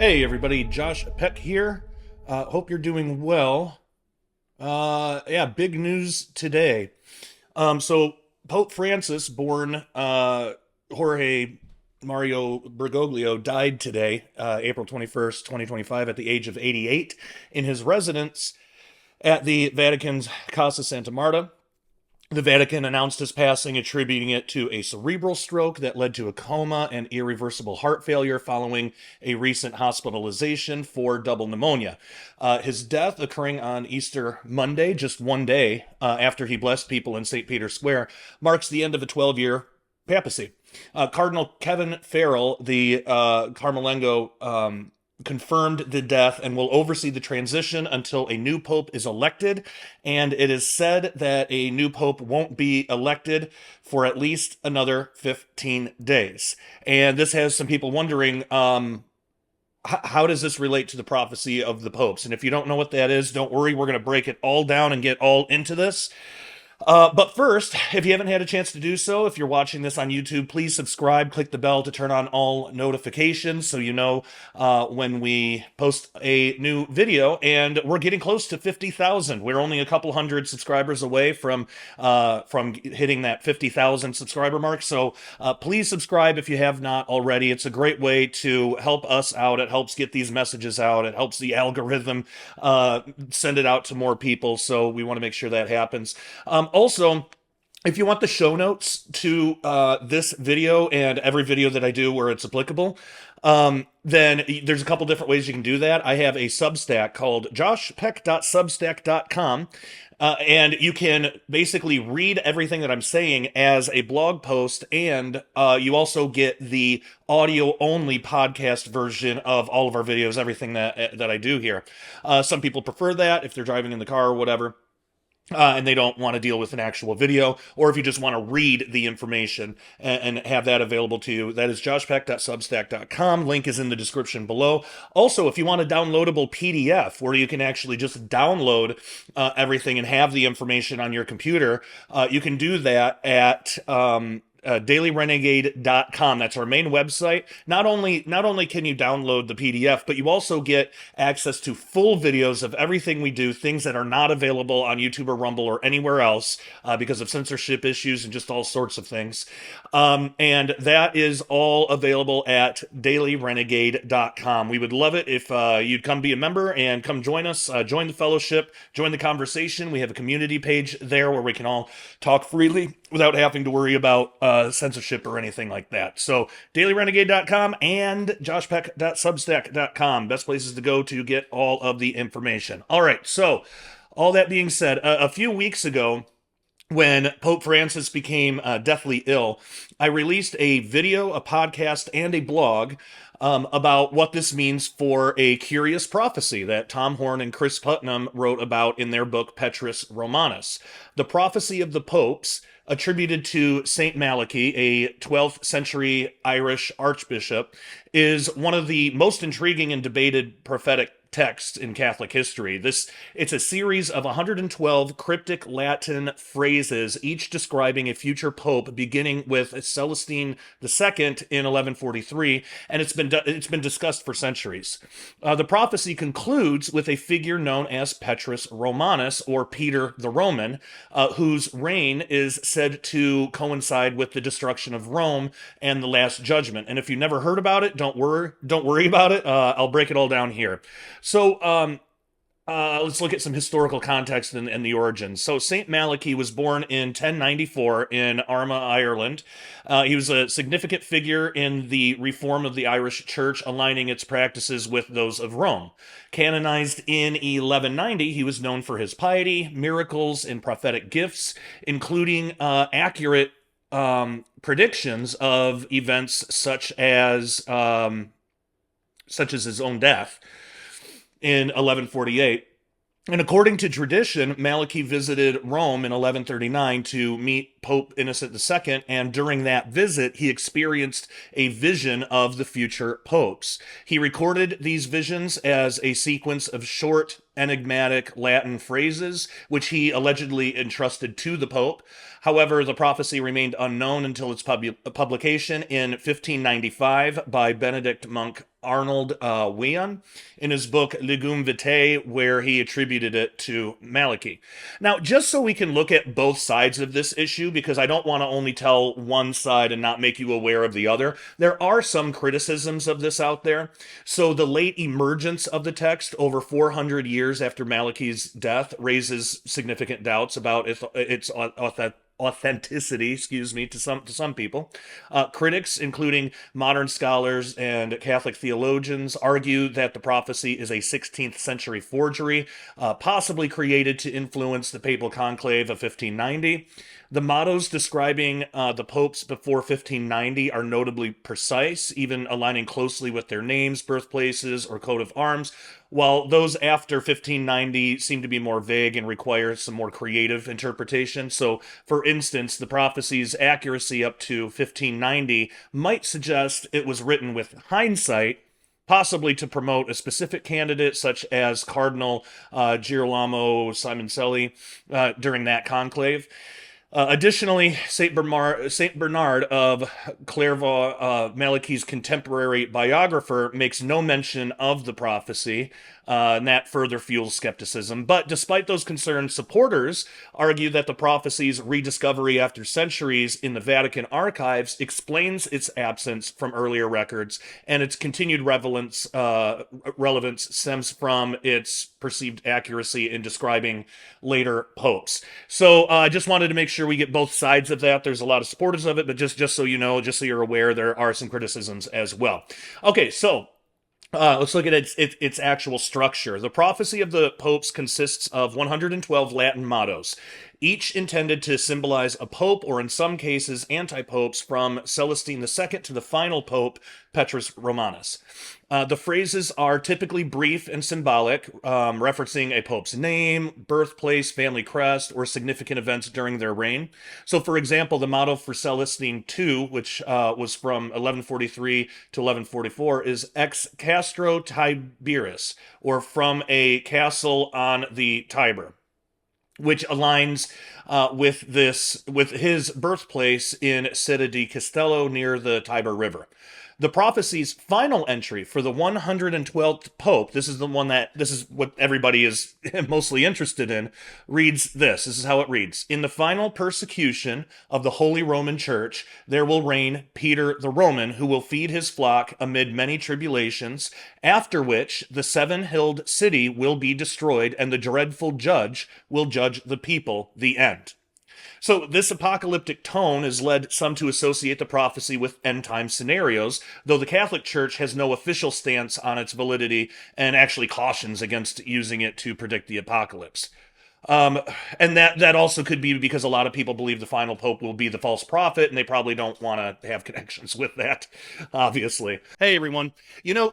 Hey everybody, Josh Peck here. Hope you're doing well. Yeah, big news today. So Pope Francis, born Jorge Mario Bergoglio, died today, April 21st, 2025, at the age of 88, in his residence at the Vatican's Casa Santa Marta. The Vatican announced his passing, attributing it to a cerebral stroke that led to a coma and irreversible heart failure following a recent hospitalization for double pneumonia. His death, occurring on Easter Monday, just one day after he blessed people in St. Peter's Square, marks the end of a 12-year papacy. Cardinal Kevin Farrell, the Carmelengo, confirmed the death and will oversee the transition until a new pope is elected. And it is said that a new pope won't be elected for at least another 15 days. And this has some people wondering, how does this relate to the prophecy of the popes? And if you don't know what that is, don't worry. We're going to break it all down and get all into this. But first, if you haven't had a chance to do so, if you're watching this on YouTube, please subscribe, click the bell to turn on all notifications so you know when we post a new video. And we're getting close to 50,000. We're only a couple hundred subscribers away from hitting that 50,000 subscriber mark. So please subscribe if you have not already. It's a great way to help us out. It helps get these messages out. It helps the algorithm send it out to more people. So we want to make sure that happens. Also, if you want the show notes to this video and every video that I do where it's applicable, then there's a couple different ways you can do that. I have a Substack called JoshPeck.substack.com, and you can basically read everything that I'm saying as a blog post, and you also get the audio-only podcast version of all of our videos, everything that I do here. Some people prefer that if they're driving in the car or whatever. And they don't want to deal with an actual video, or if you just want to read the information and have that available to you, that is joshpeck.substack.com. Link is in the description below. Also, if you want a downloadable PDF where you can actually just download everything and have the information on your computer, you can do that at dailyrenegade.com. That's our main website. Not only can you download the PDF, but you also get access to full videos of everything we do, things that are not available on YouTube or Rumble or anywhere else because of censorship issues and just all sorts of things. And that is all available at dailyrenegade.com. We would love it if you'd come be a member and come join us, join the fellowship, join the conversation. We have a community page there where we can all talk freely without having to worry about censorship or anything like that. So dailyrenegade.com and joshpeck.substack.com, best places to go to get all of the information. All right, so all that being said, a few weeks ago, when Pope Francis became deathly ill, I released a video, a podcast, and a blog about what this means for a curious prophecy that Tom Horn and Chris Putnam wrote about in their book Petrus Romanus. The prophecy of the popes, attributed to Saint Malachy, a 12th century Irish archbishop, is one of the most intriguing and debated prophetic texts in Catholic history. It's a series of 112 cryptic Latin phrases, each describing a future pope, beginning with Celestine II in 1143, and it's been discussed for centuries. The prophecy concludes with a figure known as Petrus Romanus, or Peter the Roman, whose reign is said to coincide with the destruction of Rome and the Last Judgment. And if you never heard about it, don't worry about it. I'll break it all down here. So, let's look at some historical context and the origins. So, Saint Malachy was born in 1094 in Armagh, Ireland. He was a significant figure in the reform of the Irish Church, aligning its practices with those of Rome. Canonized in 1190, he was known for his piety, miracles, and prophetic gifts, including accurate predictions of events such as his own death in 1148. And according to tradition, Malachy visited Rome in 1139 to meet Pope Innocent II, and during that visit, he experienced a vision of the future popes. He recorded these visions as a sequence of short, enigmatic Latin phrases, which he allegedly entrusted to the Pope. However, the prophecy remained unknown until its publication in 1595 by Benedict monk Arnold Wion in his book Legum Vitae, where he attributed it to Malachi. Now, just so we can look at both sides of this issue, because I don't want to only tell one side and not make you aware of the other, there are some criticisms of this out there. So the late emergence of the text over 400 years after Malachi's death raises significant doubts about its authenticity, to some people. Critics, including modern scholars and Catholic theologians, argue that the prophecy is a 16th century forgery, possibly created to influence the papal conclave of 1590. The mottos describing the popes before 1590 are notably precise, even aligning closely with their names, birthplaces, or coat of arms, while those after 1590 seem to be more vague and require some more creative interpretation. So, for instance, the prophecy's accuracy up to 1590 might suggest it was written with hindsight, possibly to promote a specific candidate, such as Cardinal Girolamo Simoncelli during that conclave. Additionally, Saint Bernard of Clairvaux, Malachi's contemporary biographer, makes no mention of the prophecy, and that further fuels skepticism. But despite those concerns, supporters argue that the prophecy's rediscovery after centuries in the Vatican archives explains its absence from earlier records, and its continued relevance stems from its perceived accuracy in describing later popes. So I just wanted to make sure we get both sides of that. There's a lot of supporters of it, but just so you know, just so you're aware, there are some criticisms as well. Okay, so let's look at its actual structure. The prophecy of the popes consists of 112 Latin mottos, each intended to symbolize a pope, or in some cases, anti-popes, from Celestine II to the final pope, Petrus Romanus. The phrases are typically brief and symbolic, referencing a pope's name, birthplace, family crest, or significant events during their reign. So, for example, the motto for Celestine II, which was from 1143 to 1144, is Ex Castro Tiberis, or from a castle on the Tiber, which aligns with his birthplace in Città di Castello near the Tiber River. The prophecy's final entry for the 112th Pope, this is what everybody is mostly interested in, reads this. This is how it reads. In the final persecution of the Holy Roman Church, there will reign Peter the Roman, who will feed his flock amid many tribulations, after which the seven-hilled city will be destroyed, and the dreadful judge will judge the people, the end. So this apocalyptic tone has led some to associate the prophecy with end-time scenarios, though the Catholic Church has no official stance on its validity and actually cautions against using it to predict the apocalypse. And that also could be because a lot of people believe the final pope will be the false prophet, and they probably don't want to have connections with that, obviously. Hey, everyone.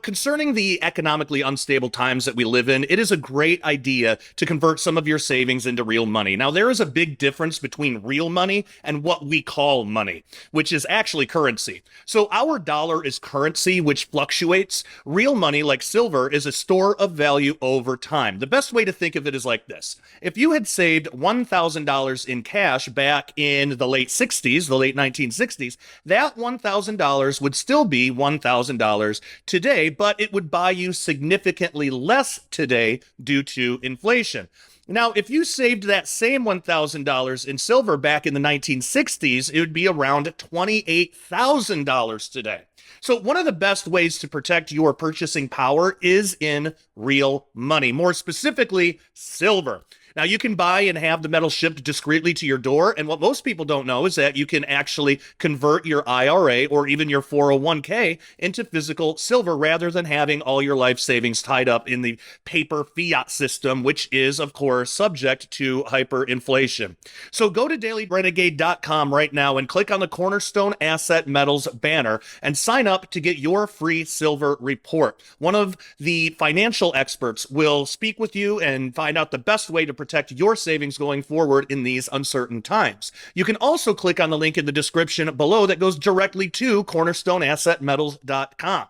Concerning the economically unstable times that we live in, it is a great idea to convert some of your savings into real money. Now, there is a big difference between real money and what we call money, which is actually currency. So our dollar is currency, which fluctuates. Real money, like silver, is a store of value over time. The best way to think of it is like this. If you had saved $1,000 in cash back in the late 60s, the late 1960s, that $1,000 would still be $1,000 today, but it would buy you significantly less today due to inflation. Now, if you saved that same $1,000 in silver back in the 1960s, it would be around $28,000 today. So one of the best ways to protect your purchasing power is in real money, more specifically, silver. Now, you can buy and have the metal shipped discreetly to your door, and what most people don't know is that you can actually convert your IRA or even your 401k into physical silver rather than having all your life savings tied up in the paper fiat system, which is, of course, subject to hyperinflation. So go to dailyrenegade.com right now and click on the Cornerstone Asset Metals banner and sign up to get your free silver report. One of the financial experts will speak with you and find out the best way to protect your savings going forward in these uncertain times. You can also click on the link in the description below that goes directly to cornerstoneassetmetals.com.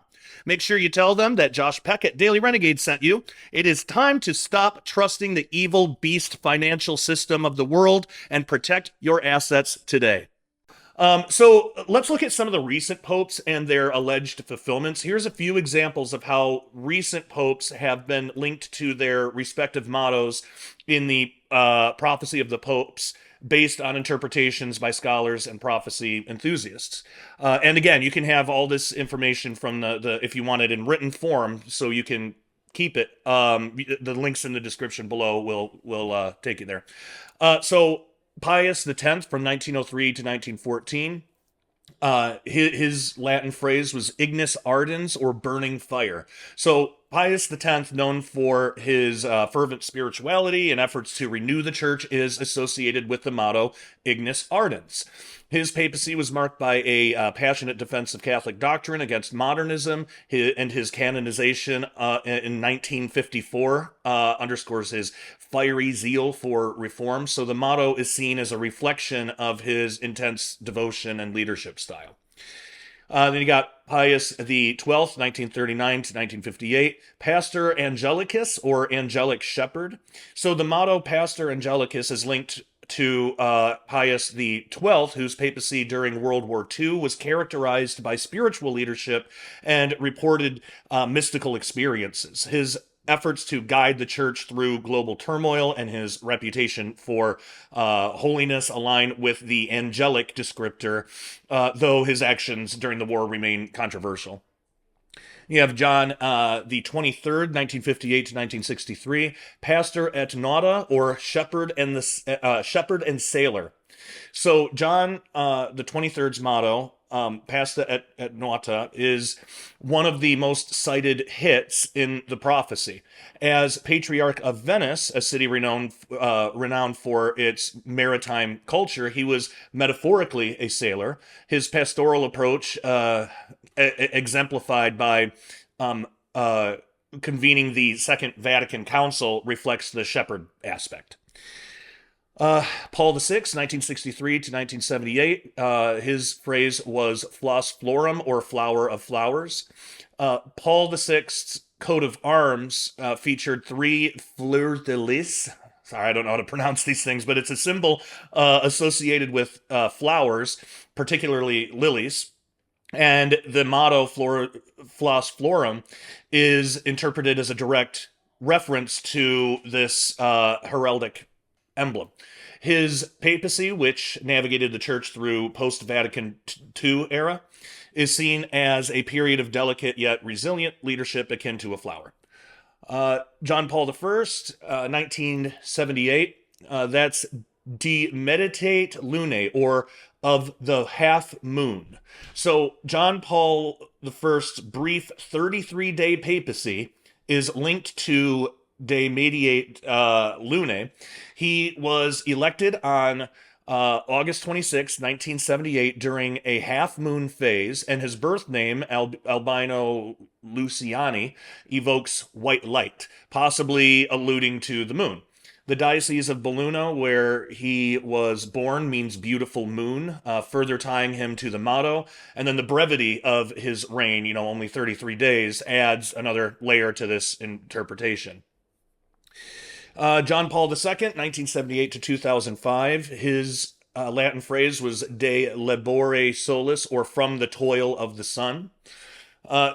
Make sure you tell them that Josh Peck at Daily Renegade sent you. It is time to stop trusting the evil beast financial system of the world and protect your assets today. So let's look at some of the recent popes and their alleged fulfillments. Here's a few examples of how recent popes have been linked to their respective mottos in the prophecy of the popes, based on interpretations by scholars and prophecy enthusiasts. And again, you can have all this information from the if you want it in written form, so you can keep it. The links in the description below will take you there. So Pius X from 1903 to 1914. His Latin phrase was ignis ardens, or burning fire. So Pius X, known for his fervent spirituality and efforts to renew the church, is associated with the motto ignis ardens. His papacy was marked by a passionate defense of Catholic doctrine against modernism, and his canonization in 1954 underscores his fiery zeal for reform. So the motto is seen as a reflection of his intense devotion and leadership style. Then you got Pius the 12th, 1939 to 1958, Pastor Angelicus, or Angelic Shepherd. So the motto Pastor Angelicus is linked to Pius the 12th, whose papacy during World War II was characterized by spiritual leadership and reported mystical experiences. His efforts to guide the church through global turmoil and his reputation for holiness align with the angelic descriptor, though his actions during the war remain controversial. You have John the 23rd, 1958 to 1963, Pastor et Nauta, or Shepherd and Sailor. So John the 23rd's motto, Pasta et Nauta, is one of the most cited hits in the prophecy. As Patriarch of Venice, a city renowned for its maritime culture, he was metaphorically a sailor. His pastoral approach, exemplified by convening the Second Vatican Council, reflects the shepherd aspect. Paul VI, 1963 to 1978, his phrase was flos florum, or flower of flowers. Paul VI's coat of arms featured 3 fleurs de lis. Sorry, I don't know how to pronounce these things, but it's a symbol associated with flowers, particularly lilies. And the motto flos florum is interpreted as a direct reference to this heraldic emblem. His papacy, which navigated the church through post-Vatican II era, is seen as a period of delicate yet resilient leadership akin to a flower. John Paul I, 1978, that's De Meditate Lunae, or of the half moon. So John Paul I's brief 33-day papacy is linked to De Mediate Lunae. He was elected on August 26, 1978, during a half-moon phase, and his birth name, Albino Luciani, evokes white light, possibly alluding to the moon. The Diocese of Belluno, where he was born, means beautiful moon, further tying him to the motto. And then the brevity of his reign, only 33 days, adds another layer to this interpretation. John Paul II, 1978 to 2005, his Latin phrase was De Labore Solis, or from the toil of the sun.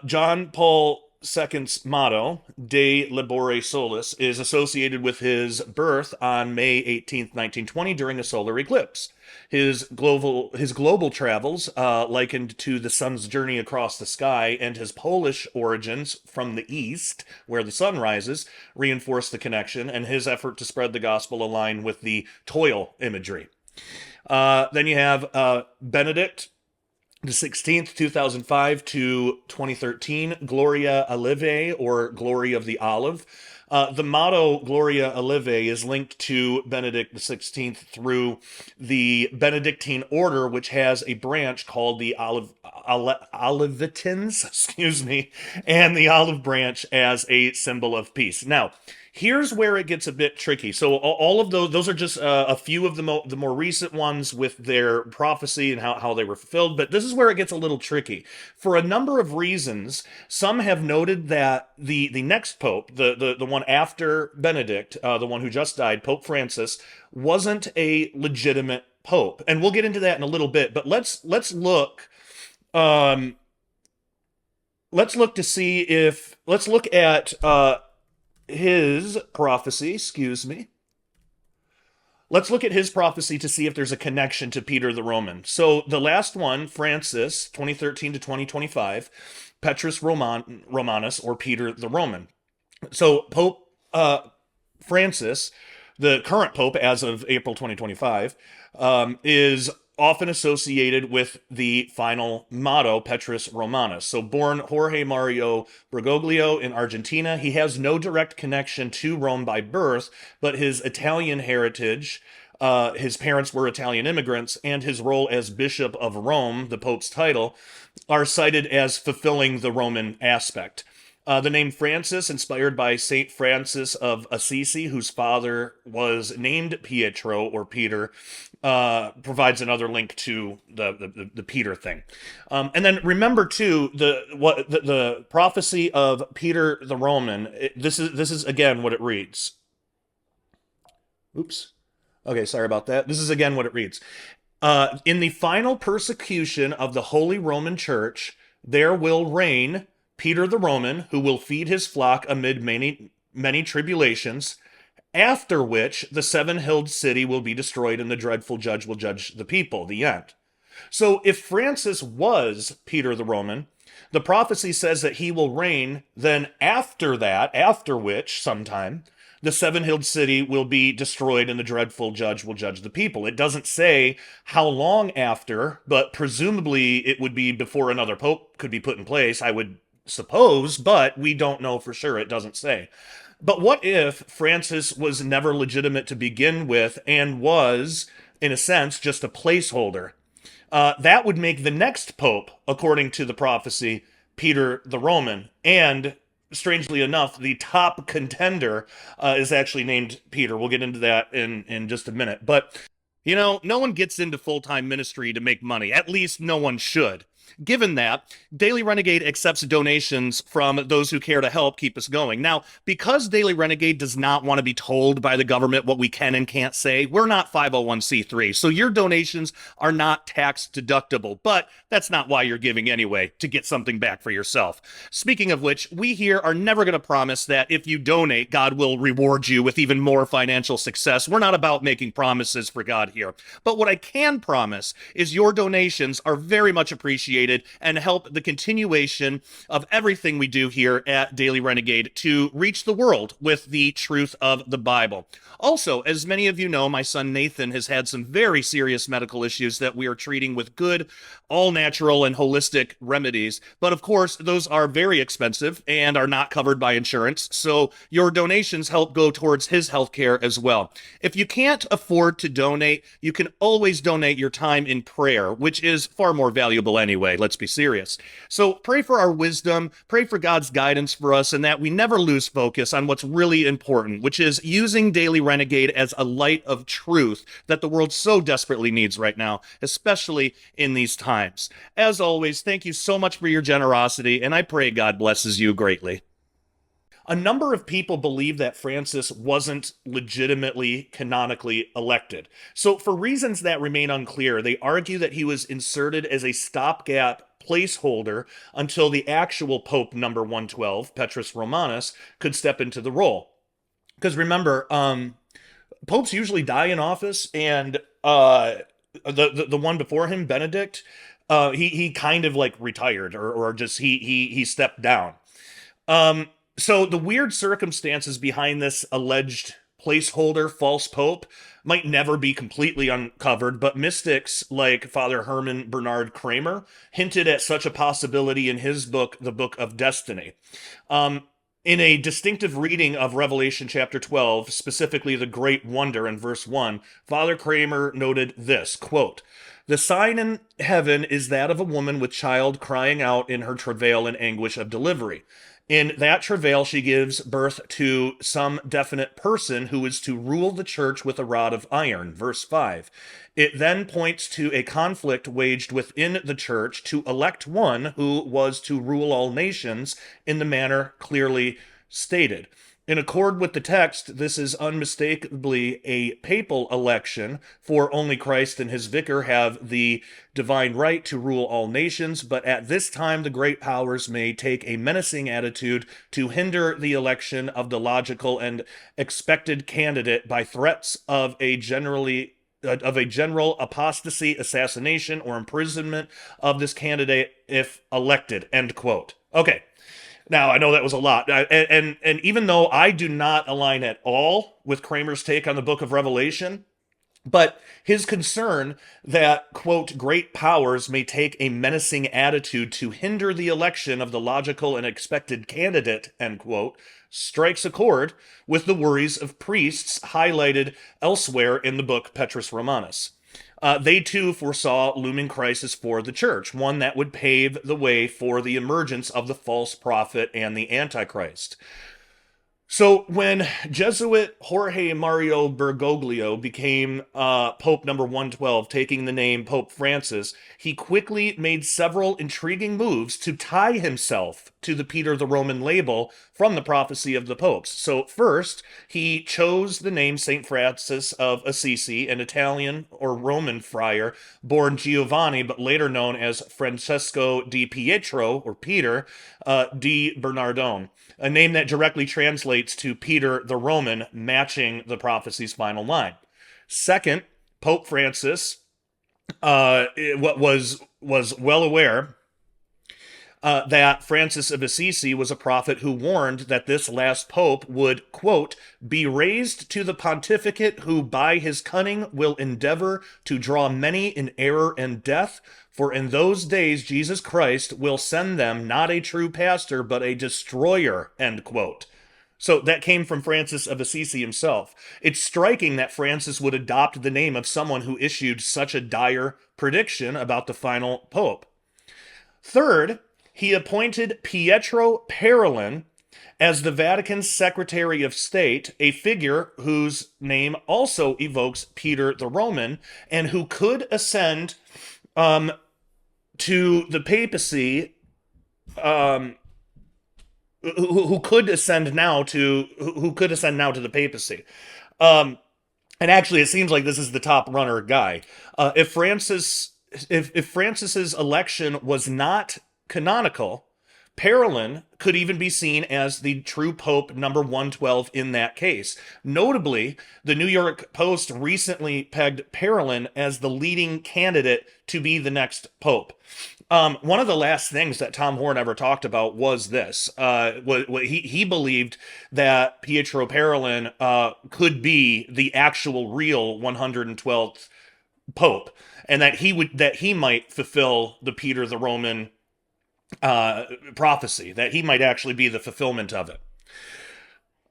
John Paul II's motto, De Labore Solis, is associated with his birth on May 18th, 1920, during a solar eclipse. His global travels, likened to the sun's journey across the sky, and his Polish origins from the east, where the sun rises, reinforce the connection, and his effort to spread the gospel align with the toil imagery. Then you have Benedict the 16th, 2005 to 2013, Gloria Olivae, or Glory of the Olive. The motto Gloria Olivae is linked to Benedict the 16th through the Benedictine order, which has a branch called the Olivitans, and the olive branch as a symbol of peace. Now, Here's where it gets a bit tricky. So all of those are just a few of the more recent ones with their prophecy and how they were fulfilled. But this is where it gets a little tricky. For a number of reasons, some have noted that the next pope, the one after Benedict, the one who just died, Pope Francis, wasn't a legitimate pope. And we'll get into that in a little bit. But let's look. Let's look at his prophecy, excuse me. Let's look at his prophecy to see if there's a connection to Peter the Roman. So the last one, Francis, 2013 to 2025, Petrus Romanus, or Peter the Roman. So Pope Francis, the current pope as of April 2025, is often associated with the final motto, Petrus Romanus. So born Jorge Mario Bergoglio in Argentina, he has no direct connection to Rome by birth, but his Italian heritage, his parents were Italian immigrants, and his role as Bishop of Rome, the Pope's title, are cited as fulfilling the Roman aspect. The name Francis, inspired by Saint Francis of Assisi, whose father was named Pietro or Peter, provides another link to the Peter thing. And then remember too the prophecy of Peter the Roman. This is again what it reads. Oops. Okay, sorry about that. This is again what it reads. In the final persecution of the Holy Roman Church, there will reign Peter the Roman, who will feed his flock amid many tribulations, after which the seven-hilled city will be destroyed and the dreadful judge will judge the people. The end. So if Francis was Peter the Roman, the prophecy says that he will reign, then after that, after which, sometime, the seven-hilled city will be destroyed and the dreadful judge will judge the people. It doesn't say how long after, but presumably it would be before another pope could be put in place, I would suppose, but we don't know for sure. It doesn't say. But what if Francis was never legitimate to begin with and was, in a sense, just a placeholder? That would make the next pope, according to the prophecy, Peter the Roman. And strangely enough, the top contender is actually named Peter. We'll get into that in just a minute. But, you know, no one gets into full-time ministry to make money. At least no one should. Given that, Daily Renegade accepts donations from those who care to help keep us going. Now, because Daily Renegade does not want to be told by the government what we can and can't say, we're not 501c3, so your donations are not tax deductible, but that's not why you're giving anyway, to get something back for yourself. Speaking of which, we here are never going to promise that if you donate, God will reward you with even more financial success. We're not about making promises for God here. But what I can promise is your donations are very much appreciated and help the continuation of everything we do here at Daily Renegade to reach the world with the truth of the Bible. Also, as many of you know, my son Nathan has had some very serious medical issues that we are treating with good, all-natural and holistic remedies. But of course, those are very expensive and are not covered by insurance, so your donations help go towards his health care as well. If you can't afford to donate, you can always donate your time in prayer, which is far more valuable anyway. Let's be serious. So pray for our wisdom, pray for God's guidance for us, and that we never lose focus on what's really important, which is using Daily Renegade as a light of truth that the world so desperately needs right now, especially in these times. As always, thank you so much for your generosity, and I pray God blesses you greatly. A number of people believe that Francis wasn't legitimately canonically elected. So for reasons that remain unclear, they argue that he was inserted as a stopgap placeholder until the actual Pope number 112, Petrus Romanus, could step into the role. Because remember, popes usually die in office, and the one before him, Benedict, he kind of like retired or just he stepped down. So the weird circumstances behind this alleged placeholder false pope might never be completely uncovered, but mystics like Father Herman Bernard Kramer hinted at such a possibility in his book, The Book of Destiny. In a distinctive reading of Revelation chapter 12, specifically the Great Wonder in verse 1, Father Kramer noted this, quote, "The sign in heaven is that of a woman with child crying out in her travail and anguish of delivery. In that travail, she gives birth to some definite person who is to rule the church with a rod of iron. Verse 5. It then points to a conflict waged within the church to elect one who was to rule all nations in the manner clearly stated. In accord with the text, this is unmistakably a papal election, for only Christ and his vicar have the divine right to rule all nations, but at this time the great powers may take a menacing attitude to hinder the election of the logical and expected candidate by threats of a general apostasy, assassination, or imprisonment of this candidate if elected. End quote. Okay. Now, I know that was a lot. And even though I do not align at all with Kramer's take on the book of Revelation, but his concern that, quote, great powers may take a menacing attitude to hinder the election of the logical and expected candidate, end quote, strikes a chord with the worries of priests highlighted elsewhere in the book Petrus Romanus. They too foresaw a looming crisis for the church, one that would pave the way for the emergence of the false prophet and the Antichrist. So when Jesuit Jorge Mario Bergoglio became Pope number 112, taking the name Pope Francis, he quickly made several intriguing moves to tie himself to the Peter the Roman label from the prophecy of the popes. So first, he chose the name St. Francis of Assisi, an Italian or Roman friar born Giovanni, but later known as Francesco di Pietro, or Peter, di Bernardone, a name that directly translates to Peter the Roman, matching the prophecy's final line. Second, Pope Francis was well aware that Francis of Assisi was a prophet who warned that this last pope would, quote, be raised to the pontificate who by his cunning will endeavor to draw many in error and death, for in those days Jesus Christ will send them not a true pastor, but a destroyer, end quote. So that came from Francis of Assisi himself. It's striking that Francis would adopt the name of someone who issued such a dire prediction about the final pope. Third, he appointed Pietro Parolin as the Vatican's Secretary of State, a figure whose name also evokes Peter the Roman, and who could ascend to the papacy, who could ascend now to the papacy. And actually, it seems like this is the top runner guy. If Francis's election was not canonical, Parolin could even be seen as the true Pope number 112 in that case. Notably, the New York Post recently pegged Parolin as the leading candidate to be the next Pope. One of the last things that Tom Horn ever talked about was this. He believed that Pietro Parolin could be the actual real 112th Pope, and that he might fulfill the Peter the Roman prophecy, that he might actually be the fulfillment of it.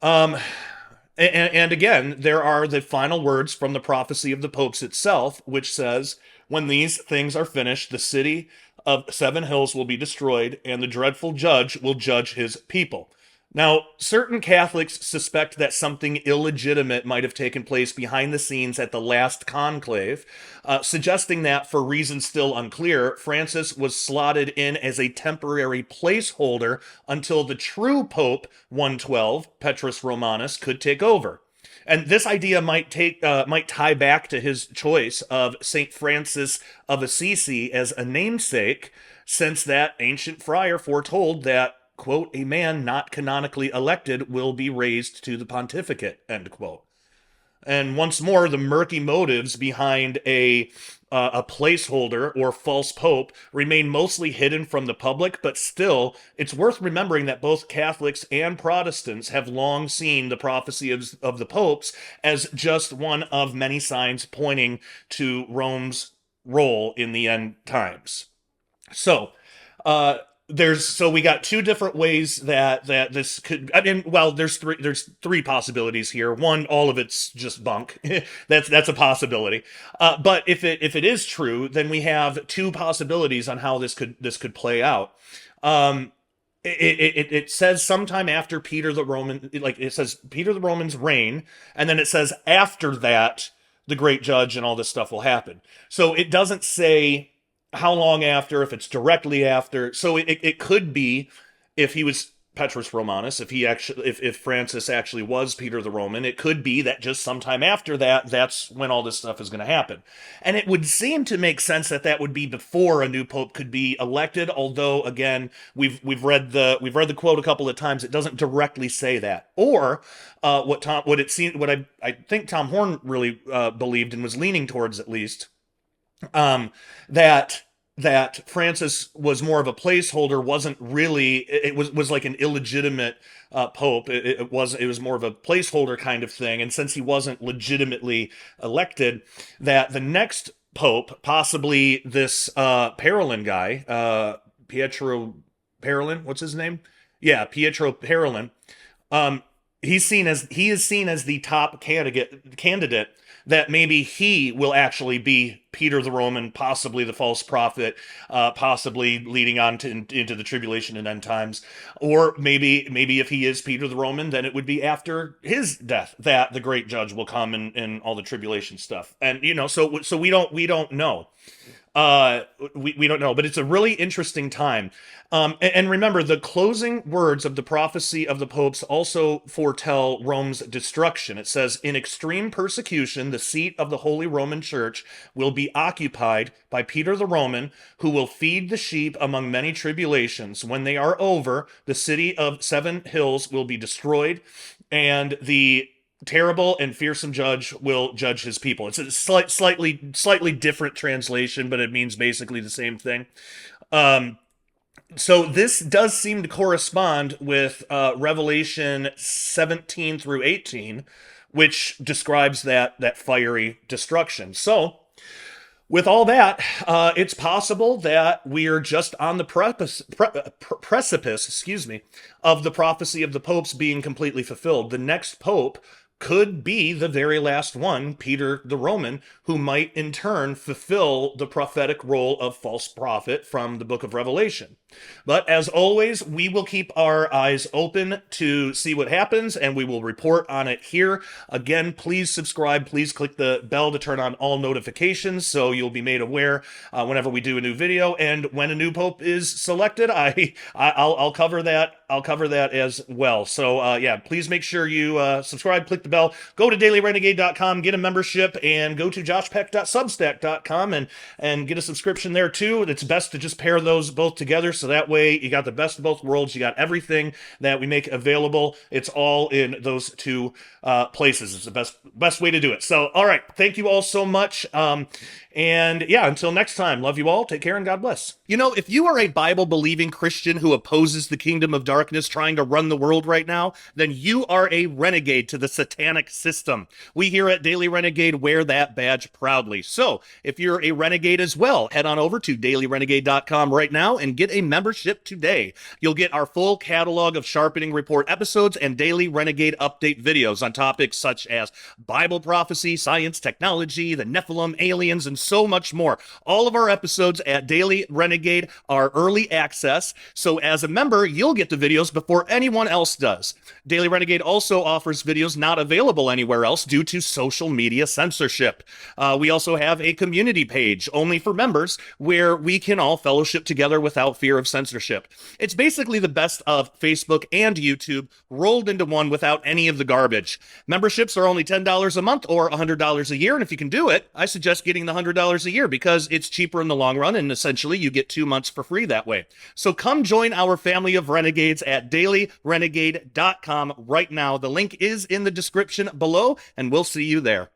And again, there are the final words from the prophecy of the popes itself, which says, when these things are finished, the city of 7 hills will be destroyed, and the dreadful judge will judge his people. Now, certain Catholics suspect that something illegitimate might have taken place behind the scenes at the last conclave, suggesting that, for reasons still unclear, Francis was slotted in as a temporary placeholder until the true Pope 112, Petrus Romanus, could take over. And this idea might tie back to his choice of St. Francis of Assisi as a namesake, since that ancient friar foretold that, quote, a man not canonically elected will be raised to the pontificate, end quote. And once more, the murky motives behind a placeholder or false pope remain mostly hidden from the public, but still, it's worth remembering that both Catholics and Protestants have long seen the prophecy of the popes as just one of many signs pointing to Rome's role in the end times. So, we got two different ways that this could. I mean, well, there's three possibilities here. One, all of it's just bunk. that's a possibility. But if it is true, then we have two possibilities on how this could play out. it says sometime after Peter the Roman, like it says Peter the Roman's reign, and then it says after that the great judge and all this stuff will happen. So it doesn't say how long after, if it's directly after. So it could be if he was Petrus Romanus, if he actually, if Francis actually was Peter the Roman, it could be that just sometime after that, that's when all this stuff is going to happen. And it would seem to make sense that that would be before a new pope could be elected. Although, again, we've read the quote a couple of times. It doesn't directly say that. Or what I think Tom Horn really believed and was leaning towards, at least, um, that Francis was more of a placeholder, wasn't really, it was like an illegitimate pope. It was more of a placeholder kind of thing. And since he wasn't legitimately elected, that the next pope, possibly this Parolin guy, Pietro Parolin, what's his name? Yeah, Pietro Parolin. Um, he is seen as the top candidate that maybe he will actually be Peter the Roman, possibly the false prophet, possibly leading on into the tribulation and end times. Or maybe if he is Peter the Roman, then it would be after his death that the great judge will come and all the tribulation stuff. And so we don't know. We don't know, but it's a really interesting time. And remember, the closing words of the prophecy of the popes also foretell Rome's destruction. It says, "In extreme persecution, the seat of the Holy Roman Church will be occupied by Peter the Roman, who will feed the sheep among many tribulations. When they are over, the city of seven hills will be destroyed, and the terrible and fearsome judge will judge his people." It's a slightly different translation, but it means basically the same thing. Um, so this does seem to correspond with Revelation 17 through 18, which describes that fiery destruction. So with all that, it's possible that we're just on the precipice, excuse me, of the prophecy of the popes being completely fulfilled. The next pope could be the very last one, Peter the Roman, who might in turn fulfill the prophetic role of false prophet from the book of Revelation. But as always, we will keep our eyes open to see what happens, and we will report on it here. Again, please subscribe. Please click the bell to turn on all notifications so you'll be made aware whenever we do a new video. And when a new pope is selected, I'll cover that. I'll cover that as well. So yeah, please make sure you subscribe, click the bell, go to dailyrenegade.com, get a membership, and go to joshpeck.substack.com and get a subscription there too. It's best to just pair those both together, so that way you got the best of both worlds. You got everything that we make available. It's all in those two places. It's the best way to do it. So, all right, thank you all so much. And yeah, until next time, love you all. Take care and God bless. If you are a Bible-believing Christian who opposes the kingdom of darkness trying to run the world right now, then you are a renegade to the satanic system. We here at Daily Renegade wear that badge proudly. So if you're a renegade as well, head on over to dailyrenegade.com right now and get a membership today. You'll get our full catalog of Sharpening Report episodes and Daily Renegade update videos on topics such as Bible prophecy, science, technology, the Nephilim, aliens, and so much more. All of our episodes at Daily Renegade are early access, so as a member, you'll get the videos before anyone else does. Daily Renegade also offers videos not available anywhere else due to social media censorship. We also have a community page only for members where we can all fellowship together without fear of censorship. It's basically the best of Facebook and YouTube rolled into one without any of the garbage. Memberships are only $10 a month or $100 a year, and if you can do it, I suggest getting the $100 a year because it's cheaper in the long run, and essentially you get 2 months for free that way. So come join our family of renegades at dailyrenegade.com right now. The link is in the description below, and we'll see you there.